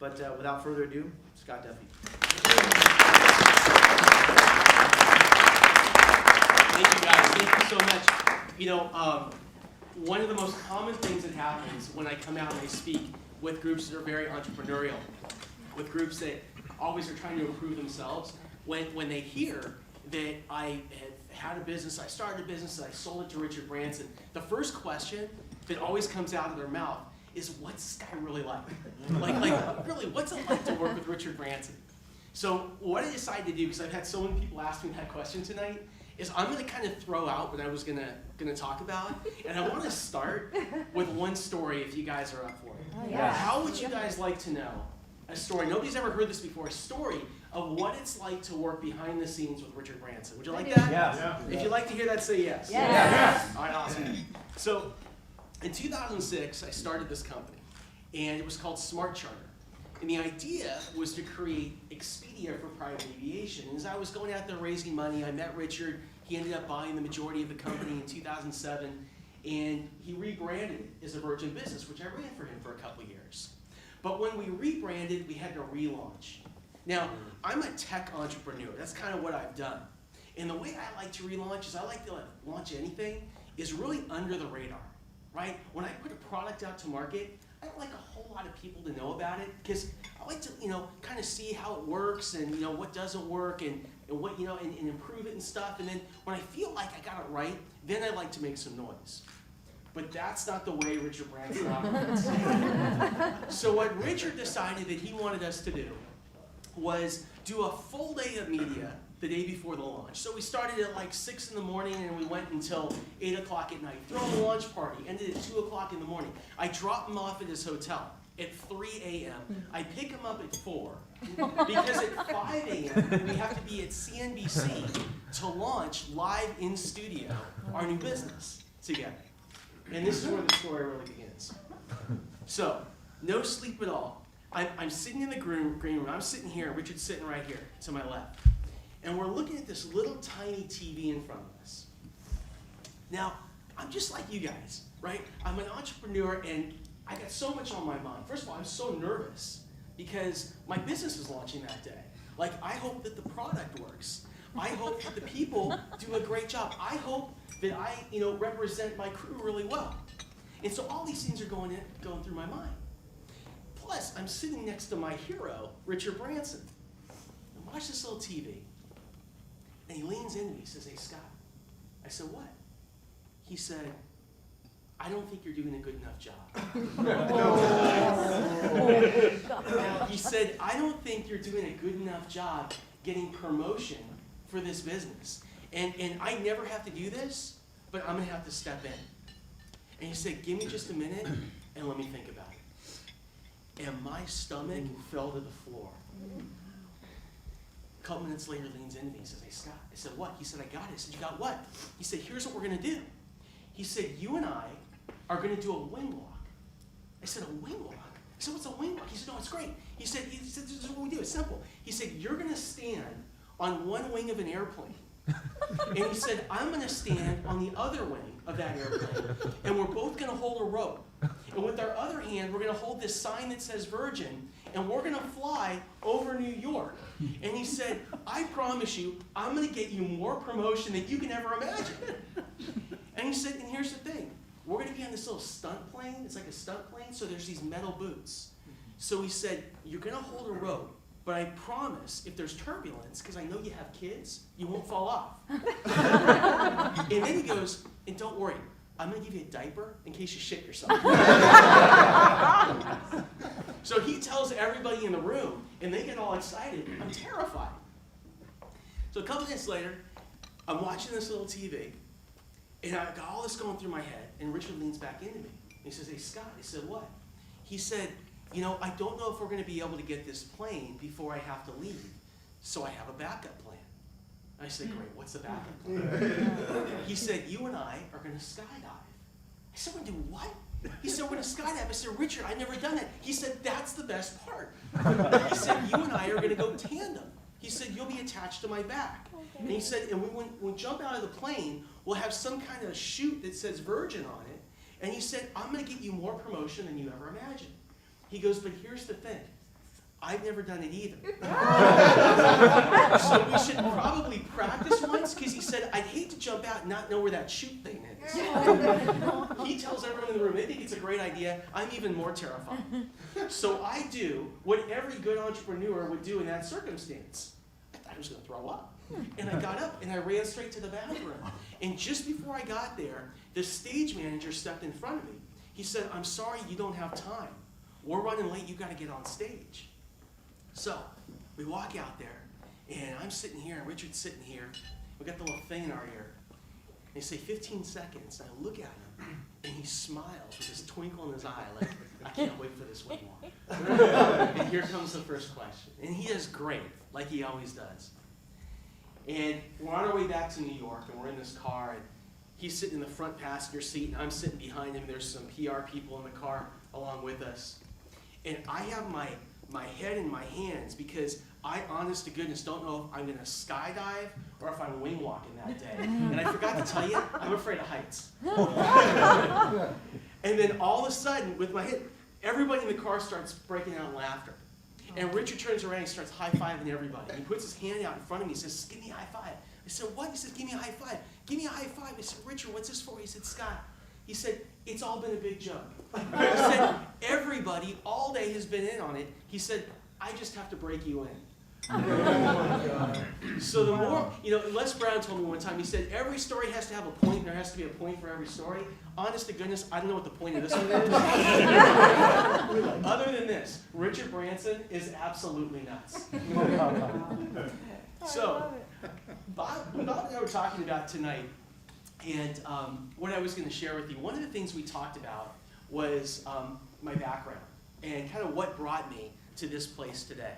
But without further ado, Scott Duffy. Thank you guys. Thank you so much. You know, one of the most common things that happens when I come out and I speak with groups that are very entrepreneurial, with groups that always are trying to improve themselves, when they hear that I had a business, I started a business, and I sold it to Richard Branson, the first question that always comes out of their mouth is, what's this guy really like? Like really, what's it like to work with Richard Branson? So what I decided to do, because I've had so many people ask me that question tonight, is I'm going to kind of throw out what I was going to talk about, and I want to start with one story if you guys are up for it. Oh, yeah. How would you guys like to know a story? Nobody's ever heard this before. A story of what it's like to work behind the scenes with Richard Branson. Would you like that? Yeah. If you'd like to hear that, say yes. Yes. All right, awesome. So in 2006, I started this company, and it was called Smart Charter. And the idea was to create Expedia for private aviation. And as I was going out there raising money, I met Richard. He ended up buying the majority of the company in 2007, and he rebranded it as a Virgin Business, which I ran for him for a couple of years. But when we rebranded, we had to relaunch. Now, I'm a tech entrepreneur. That's kind of what I've done. And the way I like to relaunch is I like to launch anything is really under the radar, right? When I put a product out to market, I don't like a whole lot of people to know about it because I like to, kind of see how it works and, what doesn't work and what, and improve it and stuff. And then when I feel like I got it right, then I like to make some noise. But that's not the way Richard Branson operates. So what Richard decided that he wanted us to do was do a full day of media the day before the launch. So we started at like 6 in the morning and we went until 8 o'clock at night. Throw a launch party, ended at 2 o'clock in the morning. I dropped him off at his hotel at 3 a.m. I pick him up at 4 because at 5 a.m. we have to be at CNBC to launch live in studio our new business together. And this is where the story really begins. So, no sleep at all. I'm sitting in the green room. I'm sitting here, and Richard's sitting right here to my left. And we're looking at this little tiny TV in front of us. Now, I'm just like you guys, right? I'm an entrepreneur, and I got so much on my mind. First of all, I'm so nervous because my business is launching that day. Like, I hope that the product works. I hope that the people do a great job. I hope that I, represent my crew really well. And so all these things are going through my mind. Plus, I'm sitting next to my hero, Richard Branson. And watch this little TV. And he leans into me, he says, "Hey, Scott." I said, "What?" He said, "I don't think you're doing a good enough job." He said, "I don't think you're doing a good enough job getting promotion for this business. And I never have to do this, but I'm going to have to step in." And he said, "Give me just a minute and let me think about it." And my stomach fell to the floor. A couple minutes later, leans into me and says, "Hey, Scott." I said, "What?" He said, "I got it." I said, "You got what?" He said, "Here's what we're going to do." He said, "You and I are going to do a wing walk." I said, "A wing walk?" I said, "What's a wing walk?" He said, "No, it's great." He said, "This is what we do. It's simple." He said, "You're going to stand on one wing of an airplane." And he said, "I'm going to stand on the other wing of that airplane, and we're both going to hold a rope. And with our other hand, we're going to hold this sign that says Virgin, and we're going to fly over New York." And he said, "I promise you, I'm going to get you more promotion than you can ever imagine." And he said, "And here's the thing. We're going to be on this little stunt plane. It's like a stunt plane, so there's these metal boots." So he said, "You're going to hold a rope, but I promise if there's turbulence, because I know you have kids, you won't fall off." And then he goes, "And don't worry, I'm going to give you a diaper in case you shit yourself." So he tells everybody in the room, and they get all excited. I'm terrified. So a couple minutes later, I'm watching this little TV, and I got all this going through my head, and Richard leans back into me. And he says, "Hey, Scott." I said, "What?" He said, "I don't know if we're going to be able to get this plane before I have to leave, so I have a backup plan." I said, "Great, what's the backup plan?" He said, "You and I are going to skydive." I said, "We're going to do what?" He said, "We're going to skydive." I said, "Richard, I've never done that." He said, "That's the best part." He said, "You and I are going to go tandem." He said, "You'll be attached to my back." And he said, "And when we jump out of the plane, we'll have some kind of chute that says Virgin on it." And he said, "I'm going to get you more promotion than you ever imagined." He goes, "But here's the thing. I've never done it either. So we should probably practice once, because he said, I'd hate to jump out and not know where that chute thing is. He tells everyone in the room, they think it's a great idea. I'm even more terrified. So I do what every good entrepreneur would do in that circumstance. I thought I was going to throw up. And I got up and I ran straight to the bathroom. And just before I got there, the stage manager stepped in front of me. He said, I'm sorry, you don't have time. We're running late, you got to get on stage. So we walk out there, and I'm sitting here, and Richard's sitting here. We got the little thing in our ear. And they say 15 seconds, and I look at him, and he smiles with this twinkle in his eye, like, I can't wait for this one more. And here comes the first question. And he does great, like he always does. And we're on our way back to New York, and we're in this car, and he's sitting in the front passenger seat, and I'm sitting behind him. There's some PR people in the car along with us. And I have my head in my hands, because I, honest to goodness, don't know if I'm going to skydive or if I'm wing walking that day. And I forgot to tell you, I'm afraid of heights. And then all of a sudden, with my head, everybody in the car starts breaking out in laughter. And Richard turns around and he starts high-fiving everybody. And he puts his hand out in front of me and says, give me a high five. I said, what? He says, give me a high five. Give me a high five. I said, Richard, what's this for? He said, Scott. He said, it's all been a big joke. He said, everybody all day has been in on it. He said, I just have to break you in. So the more, Les Brown told me one time, he said, every story has to have a point, and there has to be a point for every story. Honest to goodness, I don't know what the point of this one is. Other than this, Richard Branson is absolutely nuts. So, Bob and I were talking about tonight, and what I was going to share with you, one of the things we talked about was my background and kind of what brought me to this place today,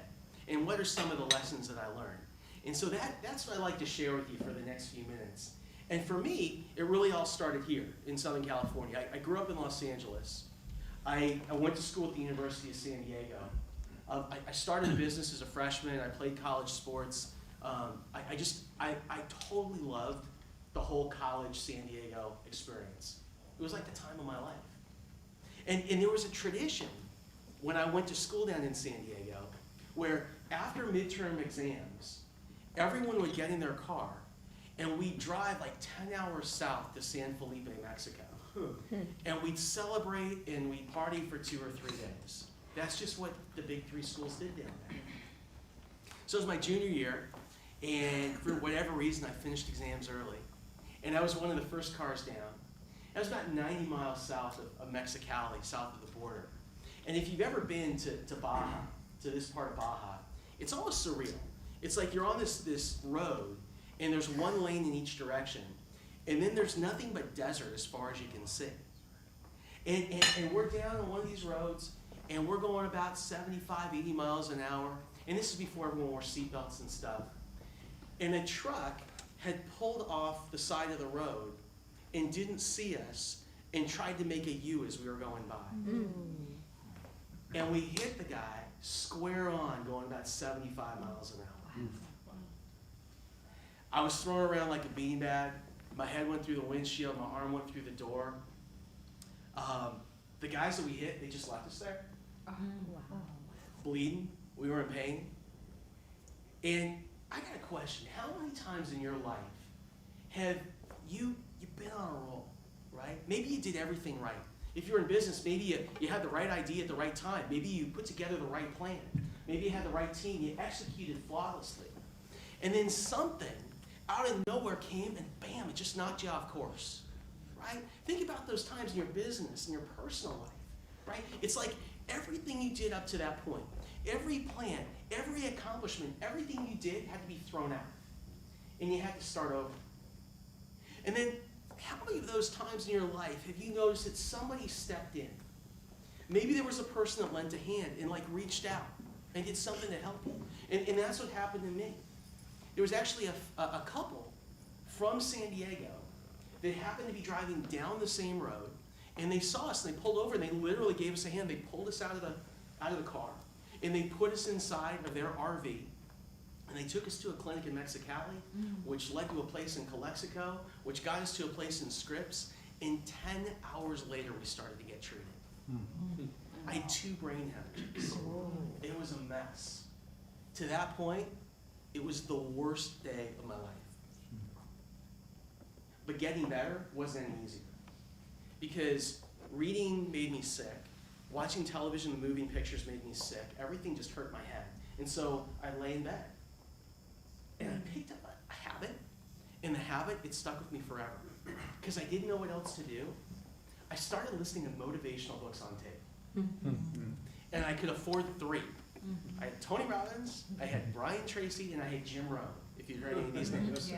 and what are some of the lessons that I learned. And so that's what I'd like to share with you for the next few minutes. And for me, it really all started here in Southern California. I grew up in Los Angeles. I went to school at the University of San Diego. I started a business as a freshman. I played college sports. I totally loved the whole college San Diego experience. It was like the time of my life. And there was a tradition when I went to school down in San Diego where after midterm exams, everyone would get in their car and we'd drive like 10 hours south to San Felipe, Mexico. And we'd celebrate and we'd party for 2 or 3 days. That's just what the big 3 schools did down there. So it was my junior year, and for whatever reason, I finished exams early. And I was one of the first cars down. I was about 90 miles south of Mexicali, south of the border. And if you've ever been to Baja, to this part of Baja, it's almost surreal. It's like you're on this road, and there's one lane in each direction, and then there's nothing but desert as far as you can see. And we're down on one of these roads, and we're going about 75, 80 miles an hour, and this is before everyone wore seatbelts and stuff. And a truck had pulled off the side of the road and didn't see us and tried to make a U as we were going by. And we hit the guy square on, going about 75 miles an hour. I was thrown around like a beanbag. My head went through the windshield, my arm went through the door. The guys that we hit, they just left us there. Bleeding, we were in pain. And I got a question. How many times in your life have you've been on a roll, right? Maybe you did everything right. If you're in business, maybe you had the right idea at the right time. Maybe you put together the right plan. Maybe you had the right team. You executed flawlessly. And then something out of nowhere came and bam, it just knocked you off course, right? Think about those times in your business, in your personal life, right? It's like everything you did up to that point, every plan, every accomplishment, everything you did had to be thrown out. And you had to start over. And then how many of those times in your life have you noticed that somebody stepped in? Maybe there was a person that lent a hand and like reached out and did something to help you. And that's what happened to me. There was actually a couple from San Diego that happened to be driving down the same road, and they saw us and they pulled over and they literally gave us a hand. They pulled us out of the car and they put us inside of their RV, and they took us to a clinic in Mexicali, which led to a place in Calexico, which got us to a place in Scripps, and 10 hours later we started to get treated. I had 2 brain hemorrhages. It was a mess. to that point, it was the worst day of my life. But getting better wasn't any easier. Because reading made me sick. Watching television and moving pictures made me sick. Everything just hurt my head. And so I lay in bed. And I picked up a habit. And the habit, it stuck with me forever. Because I didn't know what else to do. I started listening to motivational books on tape. And I could afford 3. I had Tony Robbins, I had Brian Tracy, and I had Jim Rohn, if you've heard any of these names.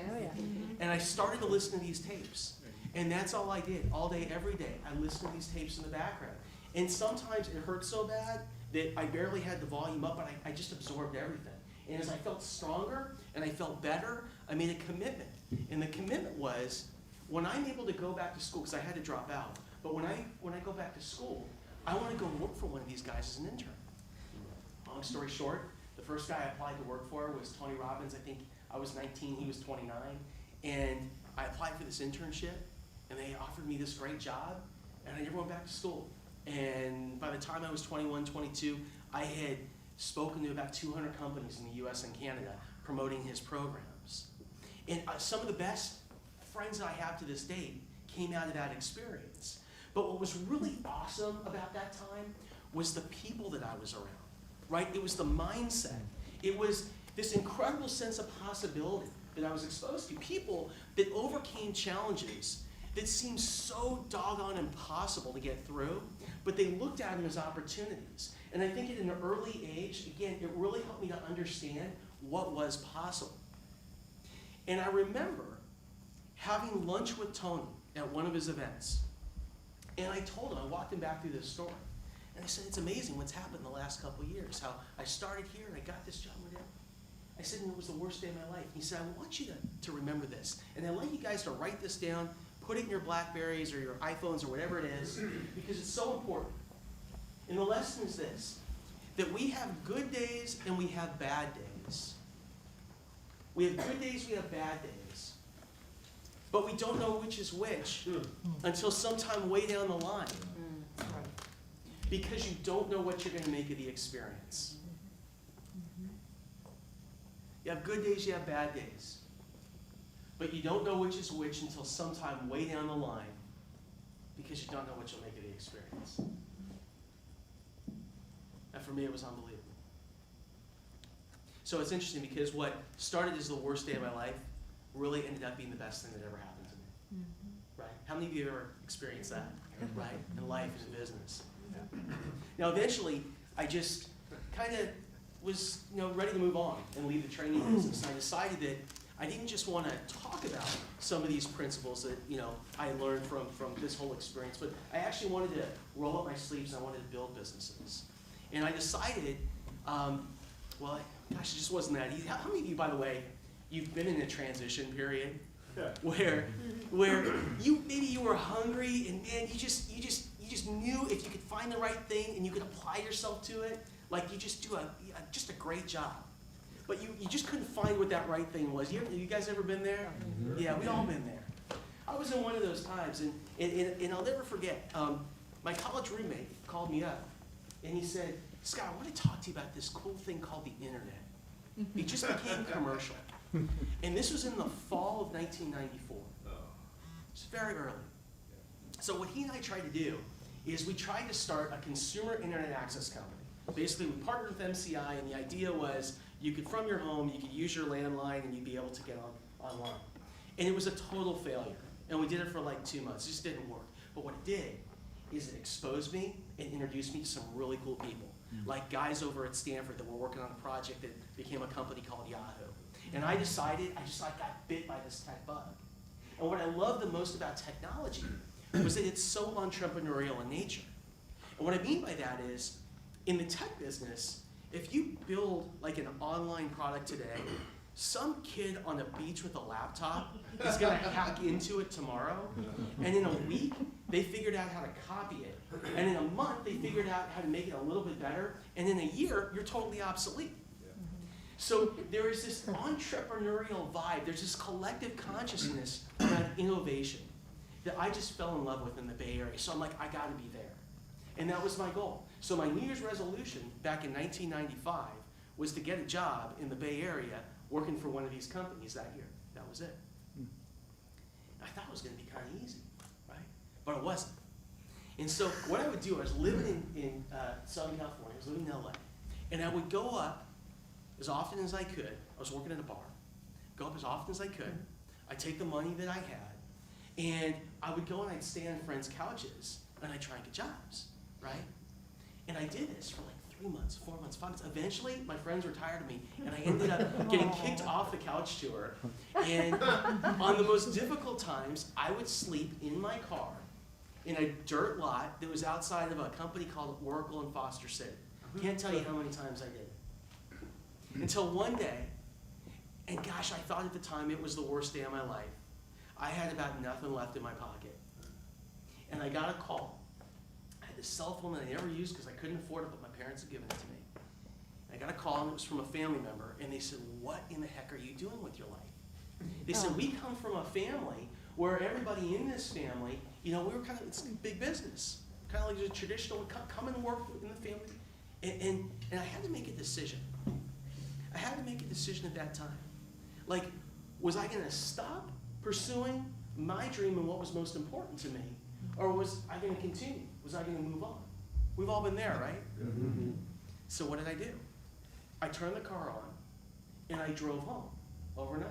And I started to listen to these tapes. And that's all I did, all day, every day. I listened to these tapes in the background. And sometimes it hurt so bad that I barely had the volume up, but I just absorbed everything. And as I felt stronger and I felt better, I made a commitment. And the commitment was, when I'm able to go back to school, because I had to drop out, but when I go back to school, I want to go work for one of these guys as an intern. Long story short, the first guy I applied to work for was Tony Robbins. I think I was 19, he was 29. And I applied for this internship, and they offered me this great job, and I never went back to school. And by the time I was 21, 22, I had spoken to about 200 companies in the US and Canada promoting his programs. And some of the best friends that I have to this date came out of that experience. But what was really awesome about that time was the people that I was around, right? It was the mindset. It was this incredible sense of possibility that I was exposed to. People that overcame challenges that seemed so doggone impossible to get through, but they looked at them as opportunities. And I think at an early age, again, it really helped me to understand what was possible. And I remember having lunch with Tony at one of his events. And I told him, I walked him back through this story. And I said, it's amazing what's happened in the last couple of years, how I started here and I got this job with him. I said, and it was the worst day of my life. He said, I want you to remember this. And I want you guys to write this down, put it in your Blackberries or your iPhones or whatever it is, because it's so important. And the lesson is this, that we have good days and we have bad days. We have good days, we have bad days. But we don't know which is which until sometime way down the line. Because you don't know what you're going to make of the experience. You have good days, you have bad days. But you don't know which is which until sometime way down the line, because you don't know what you'll make of the experience. And for me, it was unbelievable. So it's interesting because what started as the worst day of my life really ended up being the best thing that ever happened to me. Right? How many of you ever experienced that? Right? In life and in business. Now, eventually, I just kind of was, ready to move on and leave the training business. I decided that I didn't just want to talk about some of these principles that, I learned from this whole experience, but I actually wanted to roll up my sleeves and I wanted to build businesses. And I decided, it just wasn't that easy. How many of you, by the way, you've been in a transition period where maybe you were hungry and man, you just knew if you could find the right thing and you could apply yourself to it, like you just do just a great job. But you just couldn't find what that right thing was. You guys ever been there? Yeah, we all been there. I was in one of those times, and I'll never forget. My college roommate called me up, and he said, Scott, I want to talk to you about this cool thing called the internet. It just became commercial. And this was in the fall of 1994. It's very early. So what he and I tried to do is we tried to start a consumer internet access company. Basically, we partnered with MCI, and the idea was you could, from your home, you could use your landline, and you'd be able to get online. And it was a total failure. And we did it for like 2 months. It just didn't work. But what it did is it exposed me and introduced me to some really cool people, like guys over at Stanford that were working on a project that became a company called Yahoo. And I decided, I just got bit by this tech bug. And what I love the most about technology was that it's so entrepreneurial in nature. And what I mean by that is, in the tech business, if you build like an online product today, some kid on a beach with a laptop is going to hack into it tomorrow, and in a week, they figured out how to copy it. And in a month, they figured out how to make it a little bit better, and in a year, you're totally obsolete. So there is this entrepreneurial vibe, there's this collective consciousness around innovation that I just fell in love with in the Bay Area. So I'm like, I gotta be there. And that was my goal. So my New Year's resolution back in 1995 was to get a job in the Bay Area working for one of these companies that year. That was it. I thought it was going to be kind of easy, right? But it wasn't. And so what I would do, I was living in Southern California, I was living in LA, and I would go up as often as I could. I was working at a bar. Go up as often as I could. I'd take the money that I had, and I would go and I'd stay on friends' couches, and I'd try and get jobs, right? And I did this for like 3 months, 4 months, 5 months. Eventually, my friends were tired of me, and I ended up getting kicked off the couch tour. And on the most difficult times, I would sleep in my car in a dirt lot that was outside of a company called Oracle in Foster City. Can't tell you how many times I did it. Until one day, and gosh, I thought at the time it was the worst day of my life. I had about nothing left in my pocket. And I got a call. I had this cell phone that I never used because I couldn't afford it, but my parents had given it to me. And I got a call, and it was from a family member, and they said, "What in the heck are you doing with your life?" They said, "We come from a family where everybody in this family, we were kind of, it's big business. Kind of like a traditional, come and work in the family." And I had to make a decision. I had to make a decision at that time. Like, was I going to stop pursuing my dream and what was most important to me? Or was I going to continue? Was I going to move on? We've all been there, right? Mm-hmm. So what did I do? I turned the car on, and I drove home overnight.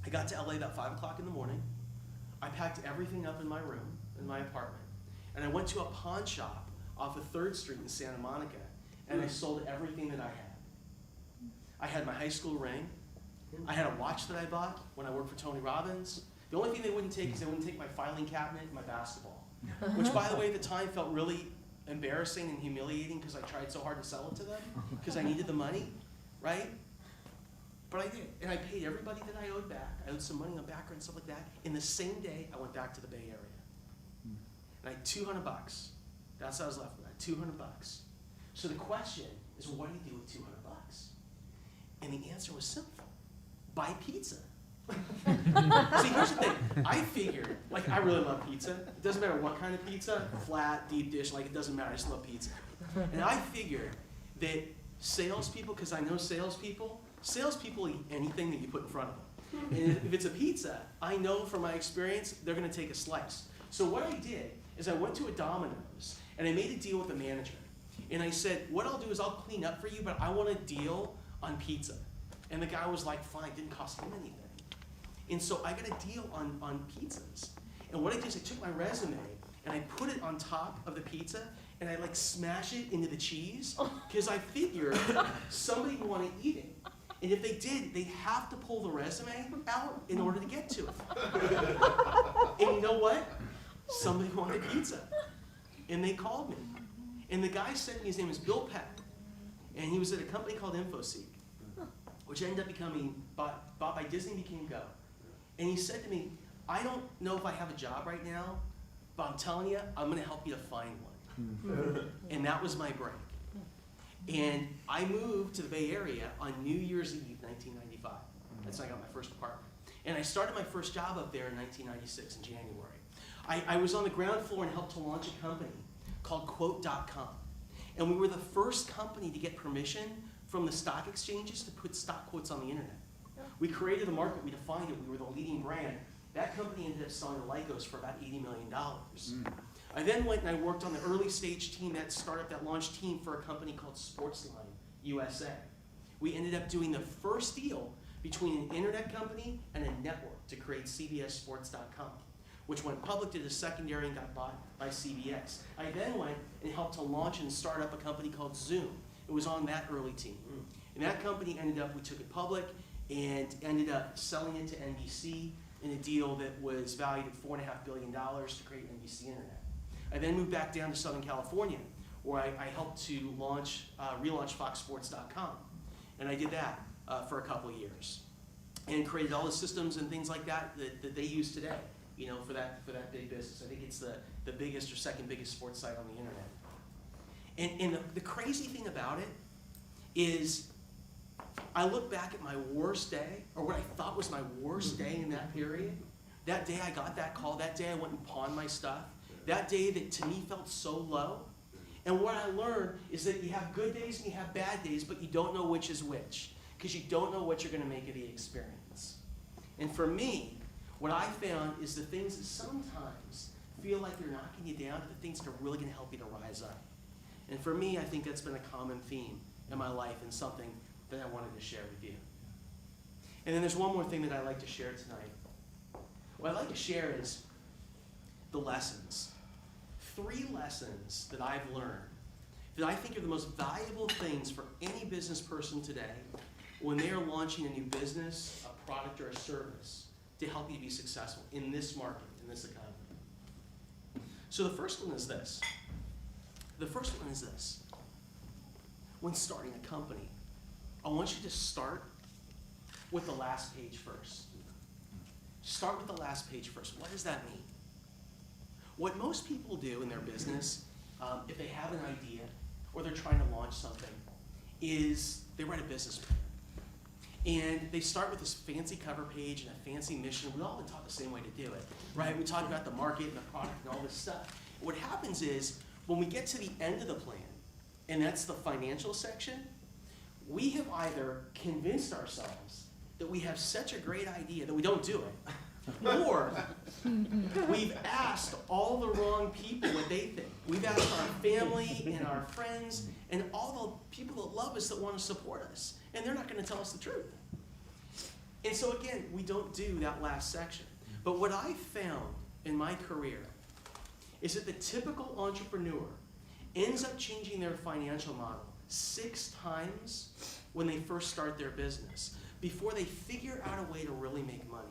I got to LA about 5 o'clock in the morning. I packed everything up in my room, in my apartment, and I went to a pawn shop off of 3rd Street in Santa Monica, and I sold everything that I had. I had my high school ring. I had a watch that I bought when I worked for Tony Robbins. The only thing they wouldn't take is they wouldn't take my filing cabinet and my basketball, which, by the way, at the time felt really embarrassing and humiliating because I tried so hard to sell it to them because I needed the money, right? But I did, and I paid everybody that I owed back. I owed some money on backer and stuff like that. In the same day, I went back to the Bay Area, and I had $200. That's what I was left with. I had $200. So the question is, what do you do with $200? And the answer was simple: buy pizza. See, here's the thing. I figured, I really love pizza. It doesn't matter what kind of pizza, flat, deep dish, it doesn't matter. I just love pizza. And I figured that salespeople, because I know salespeople eat anything that you put in front of them. And if it's a pizza, I know from my experience, they're going to take a slice. So what I did is I went to a Domino's, and I made a deal with the manager. And I said, what I'll do is I'll clean up for you, but I want a deal on pizza. And the guy was like, fine, didn't cost him anything. And so I got a deal on pizzas. And what I did is I took my resume and I put it on top of the pizza, and I smash it into the cheese, because I figured somebody would want to eat it. And if they did, they'd have to pull the resume out in order to get to it. And you know what? Somebody wanted pizza. And they called me. And the guy said to me, his name is Bill Peck, and he was at a company called InfoSeek, which ended up becoming bought by Disney, became Go. And he said to me, I don't know if I have a job right now, but I'm telling you, I'm going to help you to find one. And that was my break. And I moved to the Bay Area on New Year's Eve, 1995. That's when I got my first apartment. And I started my first job up there in 1996 in January. I was on the ground floor and helped to launch a company called Quote.com. And we were the first company to get permission from the stock exchanges to put stock quotes on the internet. We created the market, we defined it, we were the leading brand. That company ended up selling to Lycos for about $80 million. I then went and I worked on the early stage team, that startup, that launched team for a company called Sportsline USA. We ended up doing the first deal between an internet company and a network to create CBSSports.com, which went public, did a secondary, and got bought by CBS. I then went and helped to launch and start up a company called Zoom. It was on that early team. And that company ended up, we took it public and ended up selling it to NBC in a deal that was valued at $4.5 billion to create NBC Internet. I then moved back down to Southern California, where I helped to relaunch FoxSports.com. And I did that for a couple of years. And created all the systems and things like that that they use today, for that big business. I think it's the biggest or second biggest sports site on the internet. And the crazy thing about it is, I look back at my worst day, or what I thought was my worst day in that period. That day I got that call, that day I went and pawned my stuff, that day that to me felt so low. And what I learned is that you have good days and you have bad days, but you don't know which is which, because you don't know what you're going to make of the experience. And for me, what I found is the things that sometimes feel like they're knocking you down are the things that are really going to help you to rise up. And for me, I think that's been a common theme in my life and something that I wanted to share with you. And then there's one more thing that I'd like to share tonight. What I'd like to share is the lessons. 3 lessons that I've learned that I think are the most valuable things for any business person today when they are launching a new business, a product, or a service to help you be successful in this market, in this economy. So the first one is this. The first one is this. When starting a company, I want you to start with the last page first. Start with the last page first. What does that mean? What most people do in their business, if they have an idea or they're trying to launch something, is they write a business plan. And they start with this fancy cover page and a fancy mission. We all been taught the same way to do it, right? We talk about the market and the product and all this stuff. What happens is, when we get to the end of the plan, and that's the financial section, we have either convinced ourselves that we have such a great idea that we don't do it, or we've asked all the wrong people what they think. We've asked our family and our friends and all the people that love us that want to support us, and they're not going to tell us the truth. And so again, we don't do that last section. But what I found in my career is that the typical entrepreneur ends up changing their financial model 6 times when they first start their business before they figure out a way to really make money.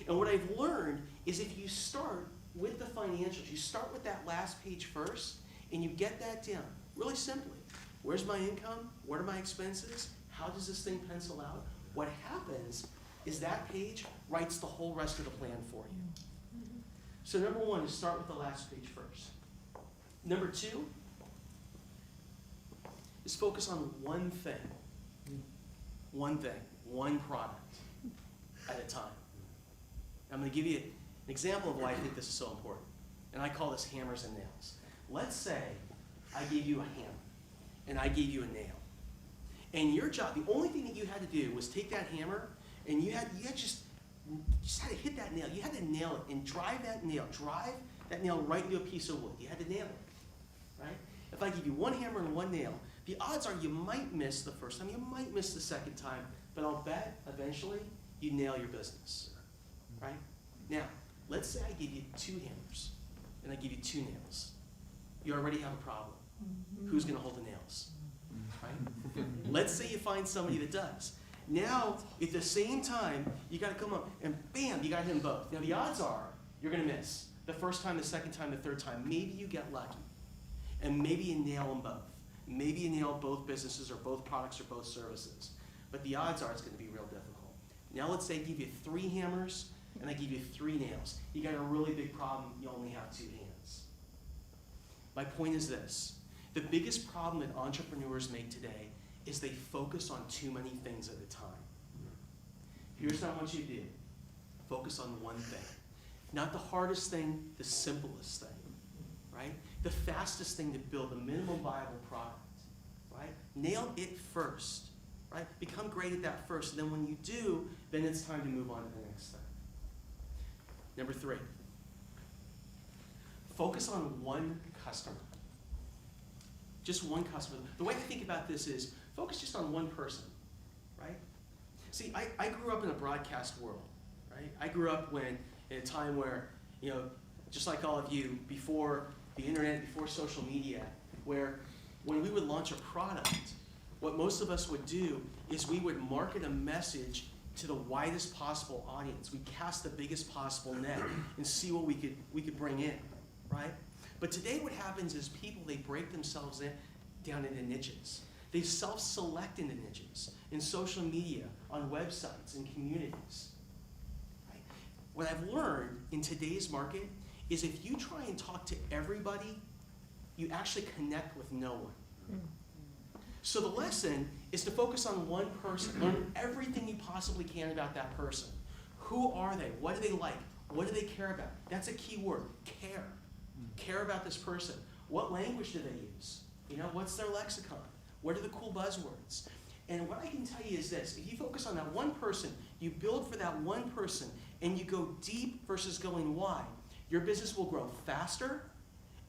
And what I've learned is if you start with the financials, you start with that last page first, and you get that down really simply. Where's my income? What are my expenses? How does this thing pencil out? What happens is that page writes the whole rest of the plan for you. So number 1 is start with the last page first. Number 2 is focus on one thing. One thing, one product at a time. I'm going to give you an example of why I think this is so important. And I call this hammers and nails. Let's say I gave you a hammer and I gave you a nail. And your job, the only thing that you had to do was take that hammer and you had just had to hit that nail. You had to nail it and drive that nail right into a piece of wood. You had to nail it, right? If I give you one hammer and one nail, the odds are you might miss the first time, you might miss the second time, but I'll bet eventually you nail your business, right? Now, let's say I give you 2 hammers and I give you 2 nails. You already have a problem. Who's going to hold the nails, right? Let's say you find somebody that does. Now, at the same time, you got to come up and bam, you got to hit them both. Now, the odds are you're going to miss the first time, the second time, the third time. Maybe you get lucky, and maybe you nail them both. Maybe you nail both businesses or both products or both services. But the odds are it's going to be real difficult. Now, let's say I give you 3 hammers and I give you 3 nails. You got a really big problem. You only have 2 hands. My point is this. The biggest problem that entrepreneurs make today is they focus on too many things at a time. Here's what I want you to do. Focus on one thing. Not the hardest thing, the simplest thing, right? The fastest thing to build, the minimum viable product, right? Nail it first, right? Become great at that first. And then when you do, then it's time to move on to the next thing. Number 3. Focus on one customer. Just one customer. The way I think about this is focus just on one person, right? See, I grew up in a broadcast world, right? I grew up in a time where, just like all of you, before the internet, before social media, where when we would launch a product, what most of us would do is we would market a message to the widest possible audience. We'd cast the biggest possible net and see what we could bring in, right? But today what happens is people, they break themselves down into niches. They self-select into niches in social media, on websites, and communities. Right? What I've learned in today's market is if you try and talk to everybody, you actually connect with no one. So the lesson is to focus on one person. Learn everything you possibly can about that person. Who are they? What do they like? What do they care about? That's a key word, care. Care about this person. What language do they use? You know, what's their lexicon? What are the cool buzzwords? And what I can tell you is this: if you focus on that one person, you build for that one person, and you go deep versus going wide, your business will grow faster,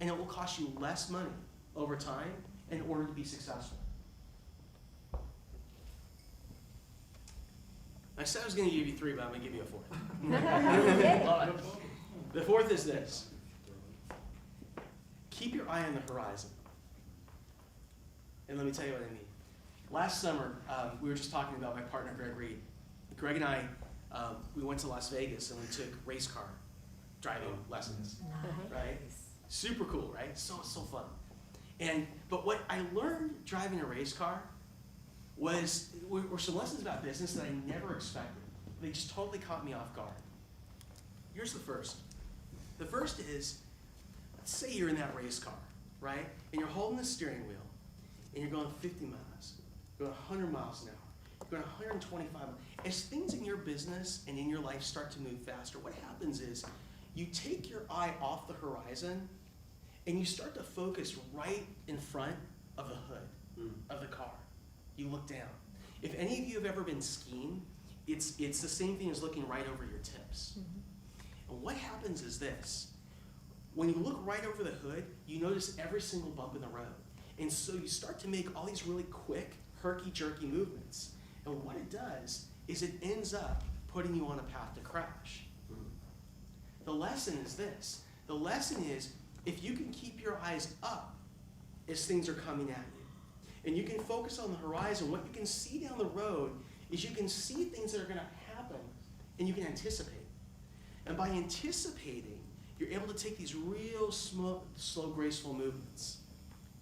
and it will cost you less money over time in order to be successful. I said I was going to give you 3, but I'm going to give you a 4th. The 4th is this: keep your eye on the horizon. And let me tell you what I mean. Last summer, we were just talking about my partner, Greg Reed. Greg and I, we went to Las Vegas and we took race car driving lessons, right? Super cool, right? So fun. But what I learned driving a race car were some lessons about business that I never expected. They just totally caught me off guard. Here's the first. The first is, let's say you're in that race car, right? And you're holding the steering wheel, and you're going 50 miles, you're going 100 miles an hour, you're going 125 miles. As things in your business and in your life start to move faster, what happens is you take your eye off the horizon, and you start to focus right in front of the hood of the car. You look down. If any of you have ever been skiing, it's the same thing as looking right over your tips. And what happens is this: when you look right over the hood, you notice every single bump in the road. And so you start to make all these really quick, herky-jerky movements. And what it does is it ends up putting you on a path to crash. The lesson is this. The lesson is, if you can keep your eyes up as things are coming at you, and you can focus on the horizon, what you can see down the road is you can see things that are going to happen, and you can anticipate. And by anticipating, you're able to take these real slow, graceful movements.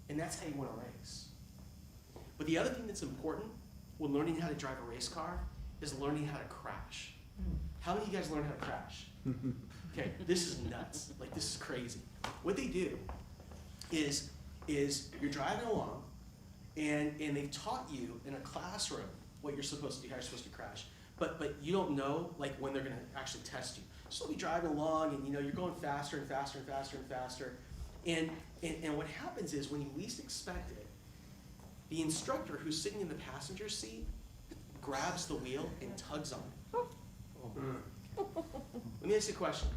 And that's how you win a race. But the other thing that's important when learning how to drive a race car is learning how to crash. How many of you guys learn how to crash? Okay, this is nuts. Like, this is crazy. What they do is you're driving along, and they've taught you in a classroom what you're supposed to do, how you're supposed to crash. But you don't know, like, when they're going to actually test you. So they'll be driving along, and you're going faster and faster and faster and faster. And what happens is, when you least expect it, the instructor who's sitting in the passenger seat grabs the wheel and tugs on it. Let me ask you a question.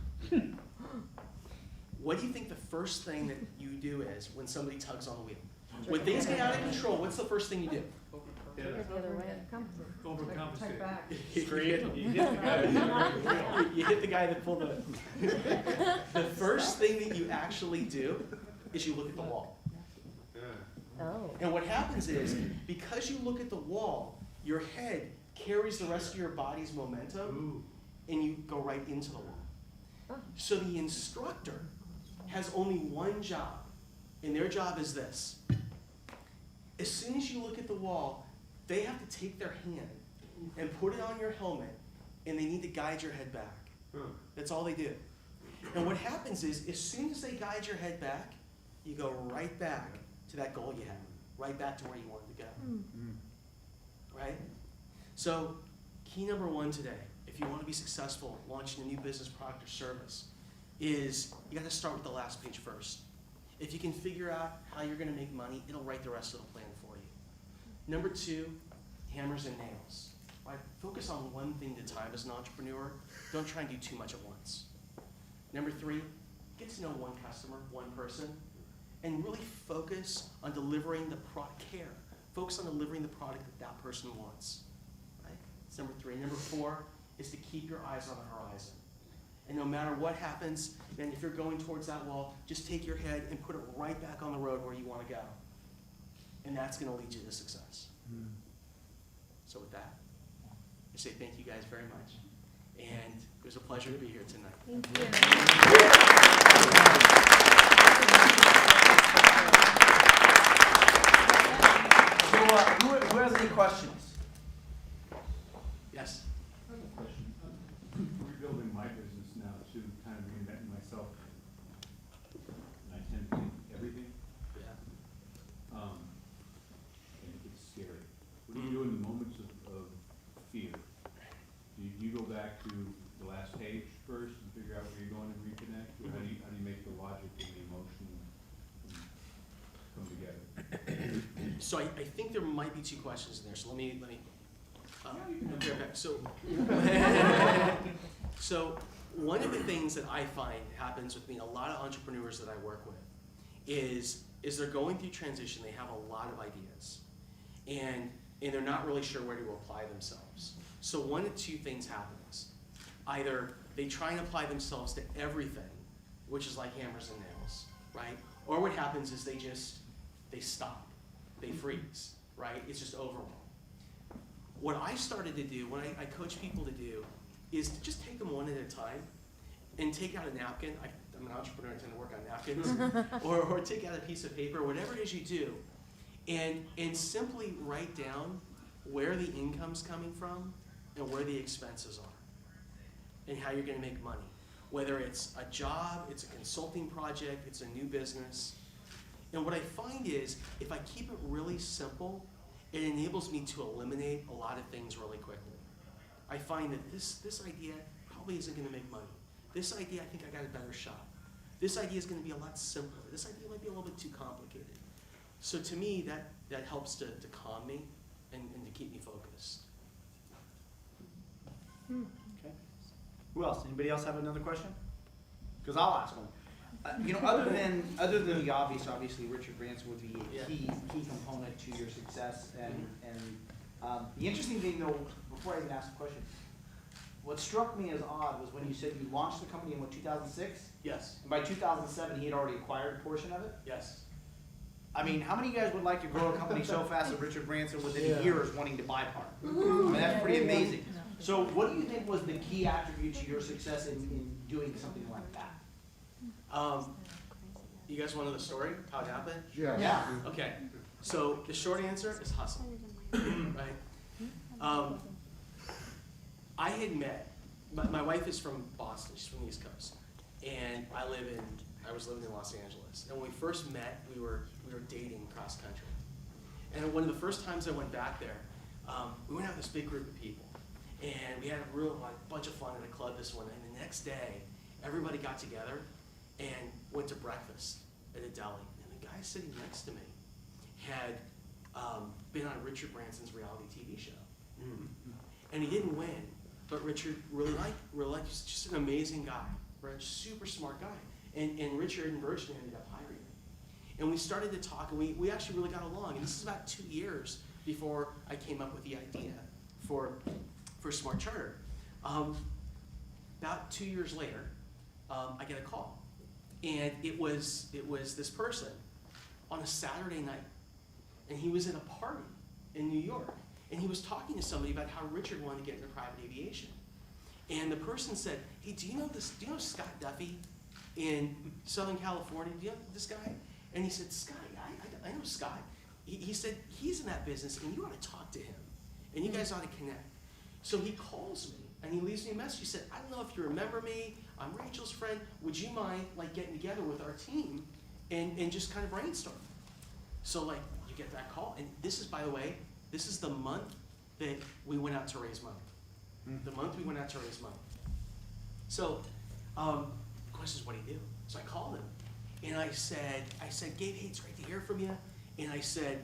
What do you think the first thing that you do is when somebody tugs on the wheel? When things get out of control, what's the first thing you do? Overcompensate. You hit the guy that pulled the... The first thing that you actually do is you look at the wall. Oh. And what happens is, because you look at the wall, your head carries the rest of your body's momentum, and you go right into the wall. So the instructor has only one job, and their job is this. As soon as you look at the wall, they have to take their hand and put it on your helmet, and they need to guide your head back. That's all they do. And what happens is, as soon as they guide your head back, you go right back to that goal you had, right back to where you wanted to go. Right? So, key number 1 today, if you want to be successful launching a new business, product, or service, is you got to start with the last page first. If you can figure out how you're going to make money, it'll write the rest of the plan for you. Number 2, hammers and nails. Right? Focus on one thing at a time as an entrepreneur. Don't try and do too much at once. Number 3, get to know one customer, one person, and really focus on delivering the product. Focus on delivering the product that person wants. Right? That's number 3. Number 4 is to keep your eyes on the horizon. And no matter what happens, then if you're going towards that wall, just take your head and put it right back on the road where you want to go. And that's going to lead you to success. So with that, I say thank you guys very much. And it was a pleasure to be here tonight. Thank you. So, who has any questions? Yes? I have a question. I'm rebuilding my business now too, kind of reinventing myself. And I tend to think everything, Yeah. and it gets scary. What do you do in the moments of fear? Do you go back to the last page first and figure out where you're going and reconnect? Or how do you make the logic and the emotion So I think there might be 2 questions in there, so let me okay, so, so one of the things that I find happens with me, a lot of entrepreneurs that I work with, is they're going through transition, they have a lot of ideas, and they're not really sure where to apply themselves. So one of 2 things happens. Either they try and apply themselves to everything, which is like hammers and nails, right? Or what happens is they stop, they freeze, right? It's just overwhelmed. What I started to do, what I coach people to do, is to just take them one at a time and take out a napkin. I'm an entrepreneur, I tend to work on napkins. or take out a piece of paper, whatever it is you do, and simply write down where the income's coming from and where the expenses are and how you're going to make money. Whether it's a job, it's a consulting project, it's a new business. And what I find is, if I keep it really simple, it enables me to eliminate a lot of things really quickly. I find that this idea probably isn't going to make money. This idea, I think I got a better shot. This idea is going to be a lot simpler. This idea might be a little bit too complicated. So to me, that helps to calm me and to keep me focused. Okay. Who else? Anybody else have another question? Because I'll ask one. Other than the obvious, obviously Richard Branson would be a key component to your success. And the interesting thing, though, before I even ask the question, what struck me as odd was when you said you launched the company in 2006? Yes. And by 2007, he had already acquired a portion of it? Yes. I mean, how many of you guys would like to grow a company so fast that Richard Branson within a year is wanting to buy part? I mean, that's pretty amazing. So what do you think was the key attribute to your success in doing something like that? You guys want to know the story, how it happened? Yeah. Okay, so the short answer is hustle, right? I had met, my wife is from Boston, she's from the East Coast, and I was living in Los Angeles. And when we first met, we were dating cross country. And one of the first times I went back there, we went out with this big group of people, and we had a real bunch of fun at a club this one. And the next day, everybody got together and went to breakfast at a deli. And the guy sitting next to me had been on Richard Branson's reality TV show. And he didn't win, but Richard really liked, he's just an amazing guy, right? Super smart guy. And Richard and Virgin ended up hiring him. And we started to talk, and we actually really got along. And this is about 2 years before I came up with the idea for Smart Charter. About 2 years later, I get a call. And it was this person on a Saturday night. And he was at a party in New York. And he was talking to somebody about how Richard wanted to get into private aviation. And the person said, hey, do you know Scott Duffy in Southern California? Do you know this guy? And he said, Scott, I know Scott. He said, he's in that business and you ought to talk to him. And you guys ought to connect. So he calls me and he leaves me a message. He said, I don't know if you remember me. I'm Rachel's friend. Would you mind getting together with our team and just kind of brainstorm? So you get that call. And this is, by the way, this is the month that we went out to raise money. The month we went out to raise money. So, the question is, what do you do? So I called him, and I said, Gabe, hey, it's great to hear from you. And I said,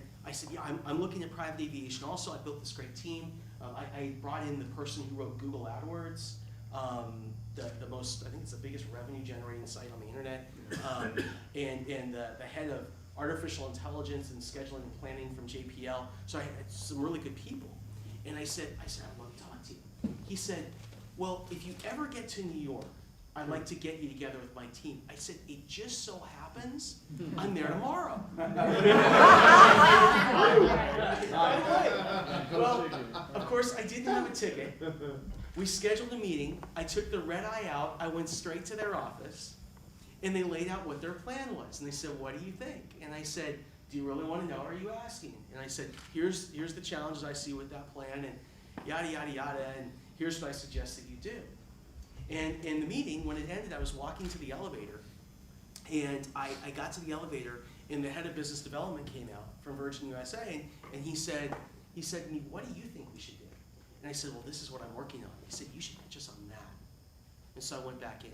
yeah, I'm looking at private aviation. Also, I built this great team. I brought in the person who wrote Google AdWords, the most, I think it's the biggest revenue generating site on the internet, and the head of artificial intelligence and scheduling and planning from JPL. So I had some really good people. And I said, I'd love to talk to you. He said, well, if you ever get to New York, I'd like to get you together with my team. I said, it just so happens I'm there tomorrow. Well, of course, I didn't have a ticket. We scheduled a meeting. I took the red eye out. I went straight to their office. And they laid out what their plan was. And they said, what do you think? And I said, do you really want to know, or are you asking? And I said, here's the challenges I see with that plan, and yada, yada, yada, and here's what I suggest that you do. And in the meeting, when it ended, I was walking to the elevator, and I got to the elevator, and the head of business development came out from Virgin USA, and he said to me, what do you think we should do? And I said, well, this is what I'm working on. He said, you should pitch us on that. And so I went back in.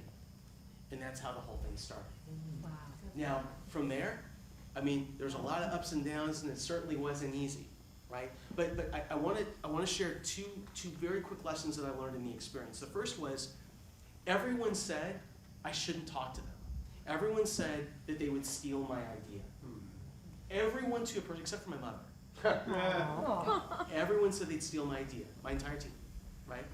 And that's how the whole thing started. Wow. Now, from there, I mean, there's a lot of ups and downs, and it certainly wasn't easy, right? But I want to share two very quick lessons that I learned in the experience. The first was, everyone said I shouldn't talk to them. Everyone said that they would steal my idea. Everyone to a person, except for my mother. Everyone said they'd steal my idea, my entire team, right?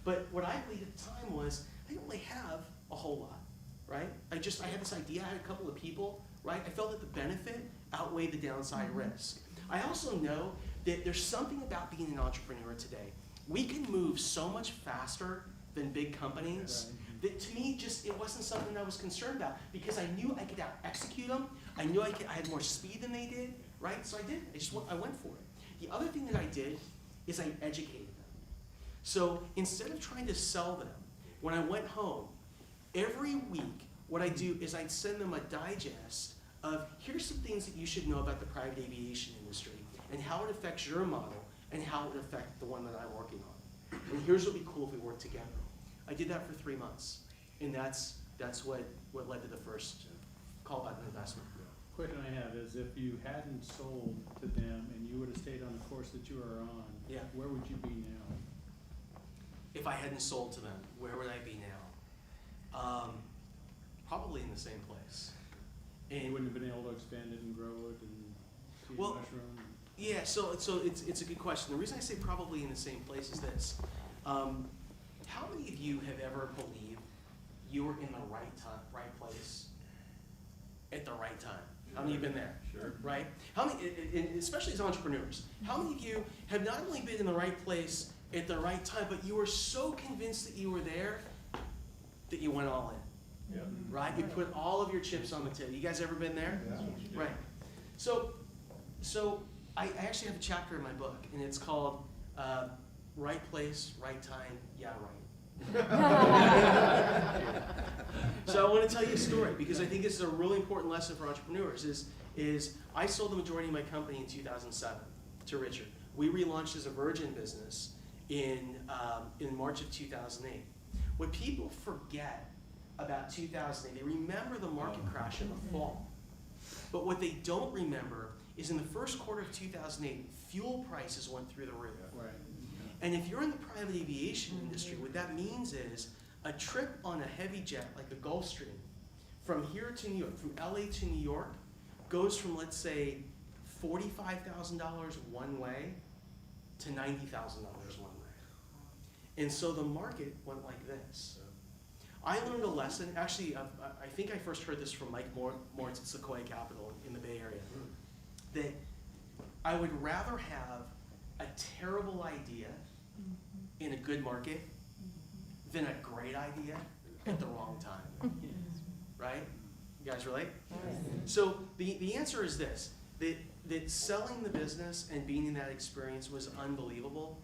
But what I believed at the time was, I didn't really have a whole lot, right? I had this idea, I had a couple of people, right? I felt that the benefit outweighed the downside risk. I also know that there's something about being an entrepreneur today. We can move so much faster than big companies that to me, it wasn't something I was concerned about, because I knew I could execute them. I knew I had more speed than they did, right? So I did. I went for it. The other thing that I did is I educated them. So instead of trying to sell them, when I went home, every week, what I do is I'd send them a digest of, here's some things that you should know about the private aviation industry and how it affects your model and how it would affect the one that I'm working on. And here's what would be cool if we work together. I did that for 3 months, and that's what led to the first call button investment. Question I have is, if you hadn't sold to them and you would have stayed on the course that you are on, Yeah. where would you be now? If I hadn't sold to them, where would I be now? Probably in the same place. You And wouldn't have been able to expand it and grow it and see it Well, mushroom? yeah, so it's a good question. The reason I say probably in the same place is this. How many of you have ever believed you were in the right time, right place, at the right time? How many of you have been there? Sure. Right? How many, especially as entrepreneurs, how many of you have not only been in the right place at the right time, but you were so convinced that you were there that you went all in? Yeah. Right? You put all of your chips on the table. You guys ever been there? Yeah. Right. So I actually have a chapter in my book, and it's called Right Place, Right Time, Yeah, Right. So I want to tell you a story, because I think this is a really important lesson for entrepreneurs, is I sold the majority of my company in 2007 to Richard. We relaunched as a virgin business in March of 2008. What people forget about 2008, they remember the market crash in the fall. But what they don't remember is in the first quarter of 2008, fuel prices went through the roof. Right. And if you're in the private aviation industry, what that means is a trip on a heavy jet, like the Gulfstream, from here to New York, from LA to New York, goes from, let's say, $45,000 one way to $90,000 one way. And so the market went like this. I learned a lesson, actually, I think I first heard this from Mike Moritz at Sequoia Capital in the Bay Area, that I would rather have a terrible idea in a good market than a great idea at the wrong time. Right? You guys relate? So the answer is this, that selling the business and being in that experience was unbelievable.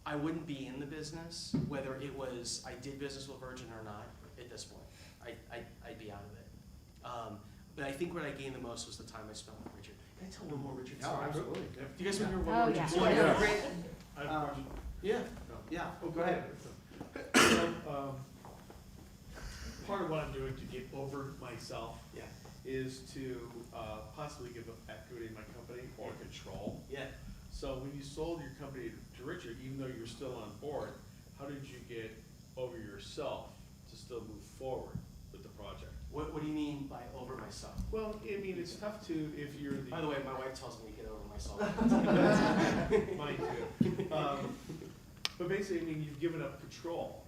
I wouldn't be in the business, whether it was I did business with Virgin or not at this point. I'd be out of it. But I think what I gained the most was the time I spent with Richard. Can I tell one more Richard story? absolutely. Do you guys want to hear one Oh, more yeah. Richard story? Yeah. Great. I have a question. Yeah. Yeah, go ahead. So, part of what I'm doing to get over myself Yeah. is to possibly give up equity in my company or control. Yeah. So when you sold your company to Richard, even though you're still on board, how did you get over yourself to still move forward with the project? What do you mean by over myself? Well, I mean, it's tough to, if you're the. By the way, my wife tells me to get over myself. Mine too. But basically, I mean, you've given up control.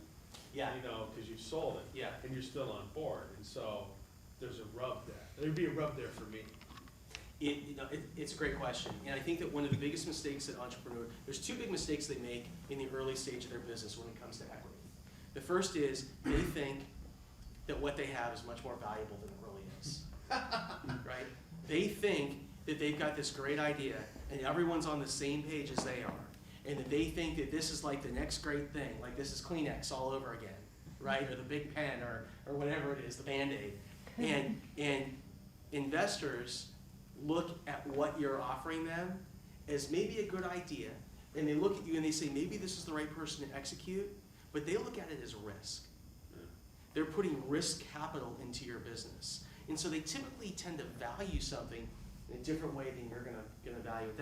Yeah. You know, because you've sold it. Yeah. And you're still on board, and so there's a rub there. There'd be a rub there for me. It's a great question, and I think that one of the biggest mistakes that entrepreneurs, there's two big mistakes they make in the early stage of their business when it comes to equity. The first is they think that what they have is much more valuable than it really is, right? They think that they've got this great idea and everyone's on the same page as they are, and that they think that this is like the next great thing, like this is Kleenex all over again, right? Or the Big Pen, or whatever it is, the Band-Aid. And investors look at what you're offering them as maybe a good idea, and they look at you and they say, maybe this is the right person to execute, but they look at it as risk. They're putting risk capital into your business. And so they typically tend to value something in a different way than you're gonna value it.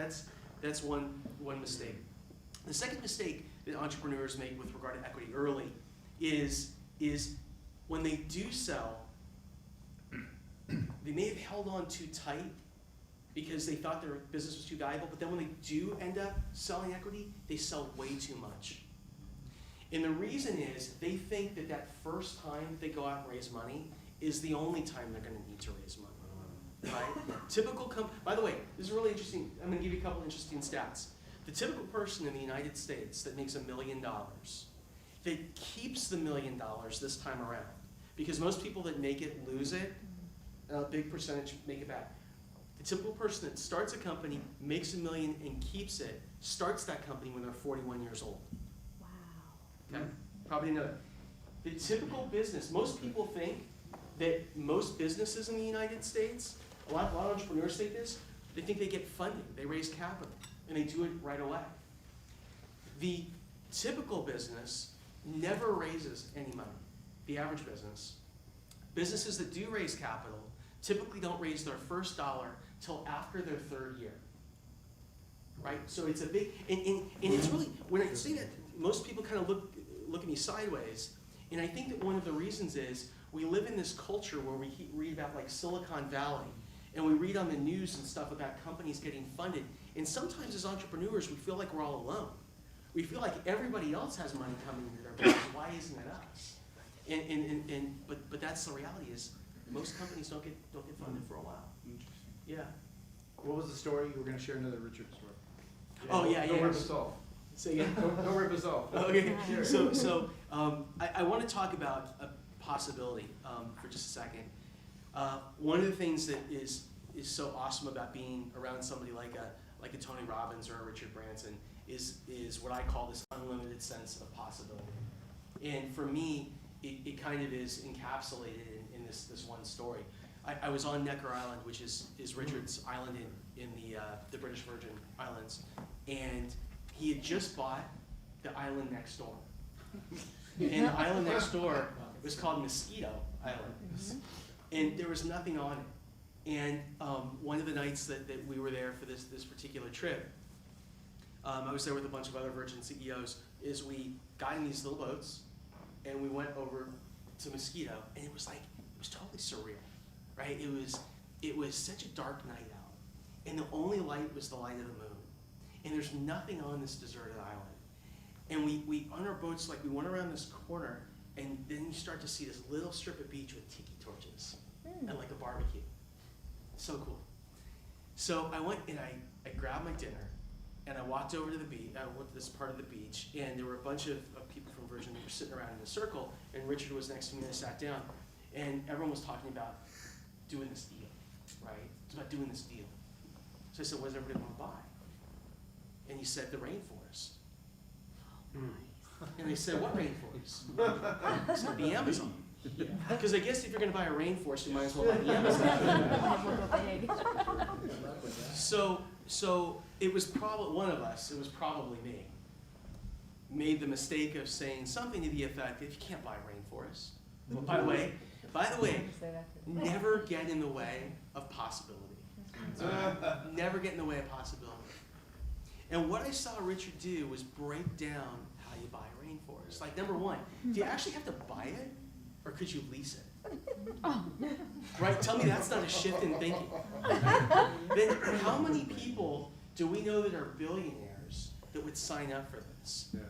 That's one mistake. The second mistake that entrepreneurs make with regard to equity early is when they do sell, they may have held on too tight because they thought their business was too valuable, but then when they do end up selling equity, they sell way too much. And the reason is they think that that first time that they go out and raise money is the only time they're gonna need to raise money, right? Typical by the way, this is really interesting. I'm gonna give you a couple interesting stats. The typical person in the United States that makes $1 million, that keeps the $1 million this time around, because most people that make it lose it, a big percentage make it back. The typical person that starts a company, makes $1 million and keeps it, starts that company when they're 41 years old. Wow. Okay? Probably know that. The typical business, most people think that most businesses in the United States, a lot of entrepreneurs think this, they think they get funding, they raise capital, and they do it right away. The typical business never raises any money, the average business. Businesses that do raise capital typically don't raise their first dollar till after their third year, right? So it's a big, and it's really, when I say that, most people kind of look at me sideways, and I think that one of the reasons is we live in this culture where we read about like Silicon Valley, and we read on the news and stuff about companies getting funded, and sometimes as entrepreneurs, we feel like we're all alone. We feel like everybody else has money coming into their business. Why isn't it us? But that's the reality is most companies don't get funded for a while. Yeah. What was the story? You were going to share another Richard story. Oh yeah. Don't rip us off. Say again. Don't rip us off. Okay. So I want to talk about a possibility for just a second. One of the things that is so awesome about being around somebody like a Tony Robbins or a Richard Branson is what I call this unlimited sense of possibility. And for me, it kind of is encapsulated in this one story. I was on Necker Island, which is Richard's island in the British Virgin Islands, and he had just bought the island next door. And the island next door was called Mosquito Island, and there was nothing on it. And one of the nights that we were there for this particular trip, I was there with a bunch of other Virgin CEOs, is we got in these little boats, and we went over to Mosquito, and it was totally surreal, right? It was such a dark night out, and the only light was the light of the moon, and there's nothing on this deserted island. And we on our boats, like we went around this corner, and then you start to see this little strip of beach with tiki torches and like a barbecue. So cool. So I went and I grabbed my dinner, and I walked over to the beach. I went to this part of the beach, and there were a bunch of people from Virgin that were sitting around in a circle, and Richard was next to me, and I sat down, and everyone was talking about doing this deal, right? It's about doing this deal. So I said, what does everybody want to buy? And he said, the rainforest. And they said, what rainforest? I said, the Amazon. Because I guess if you're going to buy a rainforest, you might as well buy the Amazon. So it was probably one of us, it was probably me, made the mistake of saying something to the effect, if you can't buy a rainforest. By the way, never get in the way of possibility. Never get in the way of possibility. And what I saw Richard do was break down how you buy a rainforest. Like, number one, do you actually have to buy it, or could you lease it? Right? Tell me that's not a shift in thinking. Then how many people do we know that are billionaires that would sign up for this? Yeah.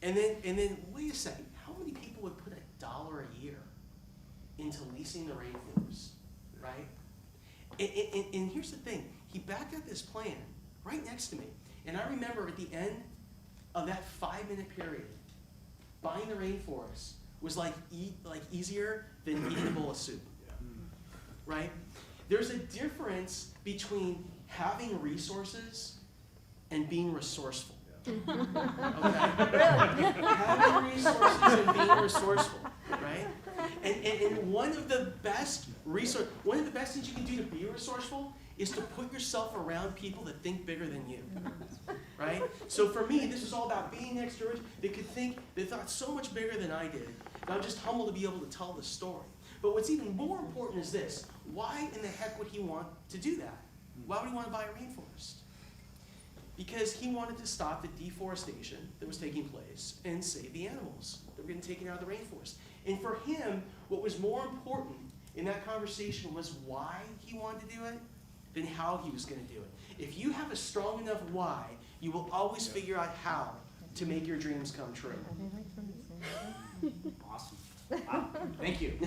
And then wait a second, how many people would put $1 a year into leasing the rainforest, right? And here's the thing, he backed up this plan right next to me. And I remember at the end of that 5-minute period, buying the rainforest was like easier than eating a bowl of soup, right? There's a difference between having resources and being resourceful. Okay? Having resources and being resourceful, right? And one of the best things you can do to be resourceful is to put yourself around people that think bigger than you, right? So for me, this was all about being next to Rich. They thought so much bigger than I did. And I'm just humbled to be able to tell the story. But what's even more important is this. Why in the heck would he want to do that? Why would he want to buy a rainforest? Because he wanted to stop the deforestation that was taking place and save the animals that were getting taken out of the rainforest. And for him, what was more important in that conversation was why he wanted to do it than how he was going to do it. If you have a strong enough why, you will always figure out how to make your dreams come true. Awesome. Wow. Thank you.